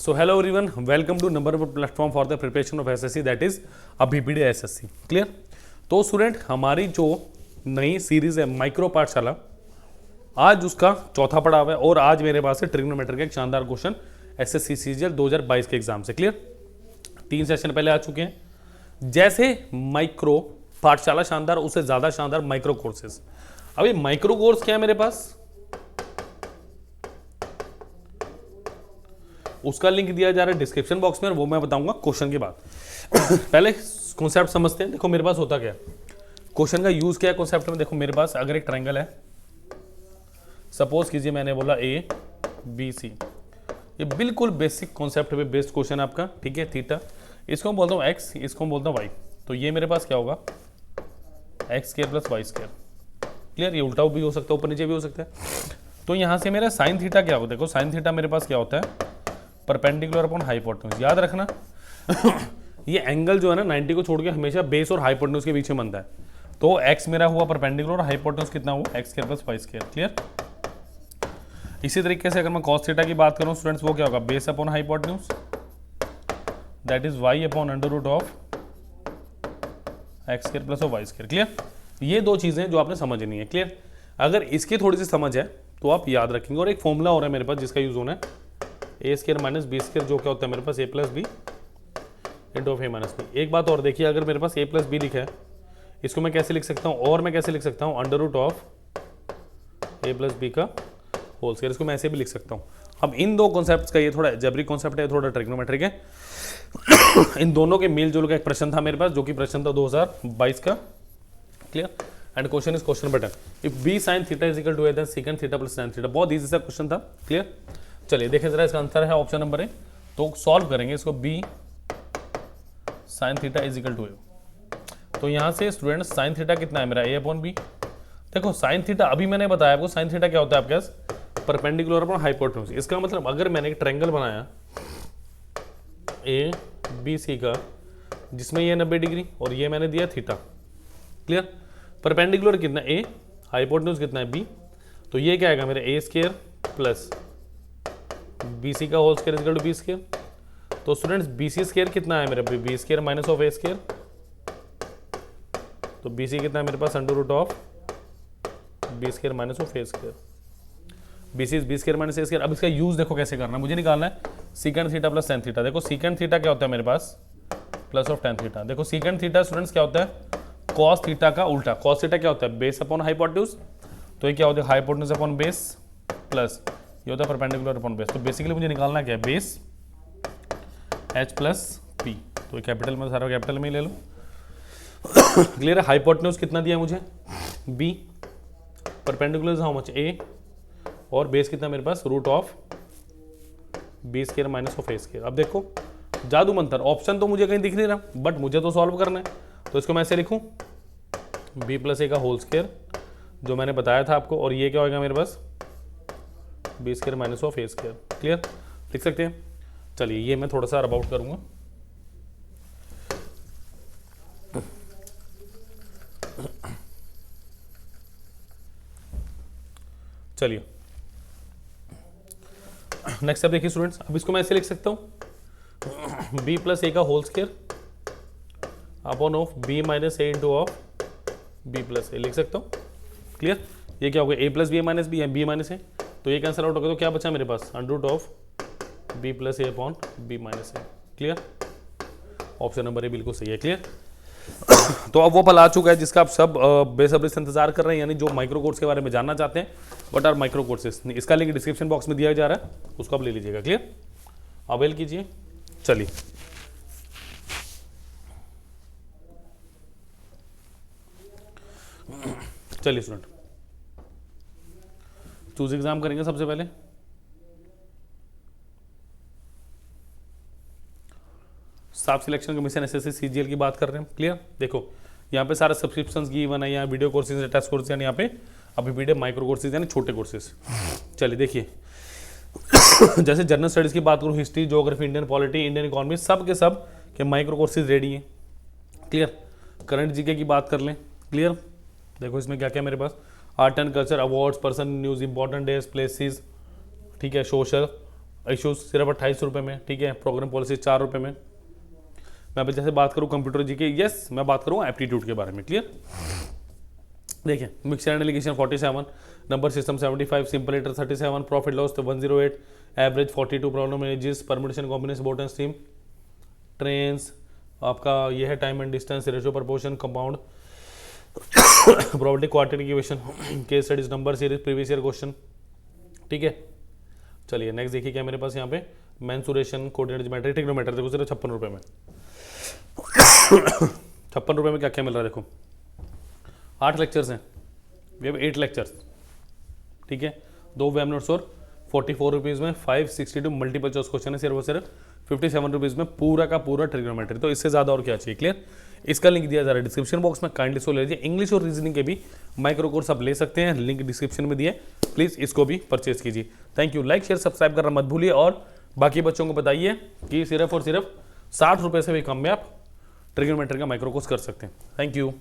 So hello everyone, welcome to number one platform for the preparation of SSC, that is अभीपीडी SSC. Clear? तो student, हमारी जो नई series है micro पाठशाला, आज उसका चौथा पड़ाव है और आज मेरे पास है ट्रिग्नोमेट्री का एक शानदार क्वेश्चन SSC CGL 2022 के एग्जाम से. क्लियर? 3 सेशन पहले आ चुके हैं. जैसे माइक्रो पाठशाला शानदार, उससे ज्यादा शानदार माइक्रो कोर्सेज. अभी माइक्रो कोर्स क्या है मेरे पास, उसका लिंक दिया जा रहा है डिस्क्रिप्शन बॉक्स में, और वो मैं बताऊंगा क्वेश्चन के बाद. पहले कॉन्सेप्ट समझते हैं. देखो मेरे पास होता क्या है, क्वेश्चन का यूज क्या है कॉन्सेप्ट में. देखो मेरे पास अगर एक ट्रायंगल है, सपोज कीजिए मैंने बोला ए बी सी, ये बिल्कुल बेसिक कॉन्सेप्ट पे बेस्ड क्वेश्चन है आपका. ठीक है, थीटा, इसको मैं बोलता हूँ एक्स, इसको मैं बोलता हूँ वाई. तो ये मेरे पास क्या होगा, x square plus y square. Clear? ये उल्टा भी हो सकता है, ऊपर नीचे भी हो सकता है. तो यहाँ से मेरा साइन थीटा क्या होगा, देखो साइन थीटा मेरे पास क्या होता है, परपेंडिकुलर अपॉन हाइपोटेन्यूज. याद रखना ये एंगल जो है ना 90 को छोड़ के हमेशा बेस और हाइपोटेन्यूज के बीच में बनता है. तो x मेरा हुआ परपेंडिकुलर और हाइपोटेन्यूज कितना हुआ, x square plus y square. Clear? इसी तरीके से अगर मैं cos थीटा की बात करूं स्टूडेंट्स, वो क्या होगा, base upon hypotenuse, that is y upon under root of x square plus y square. Clear? ये दो चीजें जो आपने समझनी है. क्लियर? अगर इसकी थोड़ी सी समझ है तो आप याद रखेंगे. और एक फॉर्मूला हो रहा है मेरे पास जिसका यूज होना है, A square minus B square, जो क्या होता है मेरे पास A plus B into of A minus B. एक बात और देखिए, अगर मेरे पास ए प्लस बी लिखा है, इसको मैं कैसे लिख सकता हूँ, और मैं कैसे लिख सकता हूँ, under root of a plus b का होल स्क्वायर. इसको मैं ऐसे भी लिख सकता हूँ. अब इन दो कॉन्सेप्ट्स का, ये थोड़ा जेब्रिक कॉन्सेप्ट है, थोड़ा ट्रिग्नोमेट्रिक है. इन दोनों के मेल जोल का एक प्रश्न था मेरे पास, जो कि प्रश्न था 2022 का. Clear? And question is question button, if b sine theta is equal to a then second theta plus sine theta. बहुत इजी सा क्वेश्चन था. क्लियर? चलिए देखें जरा, इसका आंसर है ऑप्शन नंबर ए. तो सॉल्व करेंगे इसको, B sine theta is equal to A. तो यहां से स्टूडेंट साइन थीटा कितना है मेरा, ए अपॉन बी. देखो साइन थीटा अभी मैंने बताया आपको, साइन थीटा क्या होता है आपके पास, परपेंडिकुलर अपॉन हाइपोटेन्यूज. इसका मतलब अगर मैंने एक ट्रायंगल बनाया ए बी सी का, जिसमें ये 90 डिग्री और ये मैंने दिया थीटा. क्लियर? परपेंडिकुलर कितना ए, हाइपोटेन्यूज कितना है बी. तो ये क्या आएगा मेरा, A square plus B C का whole square equal to B square. तो स्टूडेंट्स बी सी स्क्वायर कितना है मेरा, B square minus of A square. तो बी सी कितना है मेरे पास, under root of B square minus of A square. B C B square minus A square. अब इसका यूज देखो कैसे करना है, मुझे निकालना है secant theta plus tan theta. देखो सीकेंड थीटा क्या होता है मेरे पास, प्लस ऑफ टेन थीटा. देखो सीकेंड थीटा स्टूडेंट्स क्या होता है, कॉस थीटा का उल्टा. कॉस थीटा क्या होता है, बेस अपॉन हाइपोटेन्यूज. तो ये क्या होता है, हाइपोटेन्यूज अपॉन बेस प्लस ये होता है परपेंडिकुलर अपॉन बेस. तो बेसिकली मुझे निकालना क्या है, बेस h प्लस पी. तो ये कैपिटल में, सारा कैपिटल में ही ले लो. क्लियर है? हाइपोटेन्यूज कितना दिया मुझे, b, perpendicular how much, a, और बेस कितना मेरे पास, root of B square minus of A square. अब देखो जादू मंत्र, ऑप्शन तो मुझे कहीं दिख नहीं रहा, बट मुझे तो सॉल्व करना है. तो इसको मैं ऐसे लिखूं, b प्लस ए का होल स्क्वायर, जो मैंने बताया था आपको, और ये क्या होगा मेरे पास, B square minus of A square. Clear? लिख सकते हैं. चलिए ये मैं थोड़ा सा रब आउट करूंगा. चलिए नेक्स्ट स्टेप देखिए स्टूडेंट्स. अब इसको मैं ऐसे लिख सकता हूं, बी प्लस ए का whole square upon of B minus A into of B plus A. लिख सकता हूं. क्लियर? ये क्या होगा, A plus B minus B है, बी माइनस ए, तो ये कैंसिल आउट होगा. तो क्या बचा मेरे पास, under root of B plus A upon B minus A. Clear? Option number A बिल्कुल सही है. क्लियर? तो अब वो पल आ चुका है जिसका आप सब बेसब्री से इंतजार कर रहे हैं, यानी जो माइक्रो कोर्स के बारे में जानना चाहते हैं. व्हाट आर माइक्रो कोर्सेज, इसका लिंक डिस्क्रिप्शन बॉक्स में दिया जा रहा है, उसको आप ले लीजिएगा. क्लियर? अवेल कीजिए. चलिए चलिए स्टूडेंट, चूज एग्जाम करेंगे सबसे पहले. Staff selection commission SSC CGL की बात कर रहे हैं. क्लियर? देखो यहाँ पे सारे सब्सक्रिप्शंस की वन है, यहाँ वीडियो कोर्सेज, टेस्ट कोर्सेज, यानी यहाँ पे अभी माइक्रो कोर्सेज यानी छोटे कोर्सेज. चलिए देखिए, जैसे जनरल स्टडीज की बात करूँ, history, geography, Indian polity, Indian economy, सब के माइक्रो कोर्सेज रेडी हैं. क्लियर? करंट जीके की बात कर लें. क्लियर? देखो इसमें क्या क्या मेरे पास, art and culture, awards, person news, important days, places, ठीक है, सोशल, इशूज सिर्फ 28 रुपये में, ठीक है। प्रोग्राम पॉलिसी 4 रुपये में। मैं अभी जैसे बात करूँ कंप्यूटर जी के, यस मैं बात करूँ एप्टीट्यूड के बारे में, क्लियर। देखिए mixture and alligation 47, number system 75, simple letter 37, profit loss 108, average 42, problem ages, permutation combination boat and stream, trains आपका ये है, time and distance, ratio proportion, compound, probability, quadratic equation, case studies, number series, previous year question, ठीक है। चलिए next देखिए क्या मेरे पास यहाँ पे, मेंसुरेशन, कोऑर्डिनेट ज्योमेट्री, ट्रिग्नोमेट्री, देखो सिर्फ 56 रुपये में। 56 रुपये में क्या क्या मिल रहा है, देखो 8 लेक्चर्स हैं, वी हैव 8 लेक्चर्स, ठीक है। 2 वेब नोट्स और 44 रुपीज़ में 562 मल्टीपल चॉइस क्वेश्चन है, सिर्फ और सिर्फ 57 रुपीज़ में पूरा का पूरा ट्रिग्नोमेट्री। तो इससे ज़्यादा और क्या चाहिए, क्लियर। इसका लिंक दिया जा रहा है डिस्क्रिप्शन बॉक्स में, काइंडली सो ले लीजिए। इंग्लिश और रीजनिंग के भी माइक्रो कोर्स आप ले सकते हैं, लिंक डिस्क्रिप्शन में दिए, प्लीज़ इसको भी परचेज कीजिए। Thank you. Like share subscribe करना मत भूलिए, और बाकी बच्चों को बताइए कि सिर्फ और सिर्फ 60 रुपये से भी कम में आप ट्रिग्नोमेट्री का माइक्रो कोर्स कर सकते हैं। Thank you.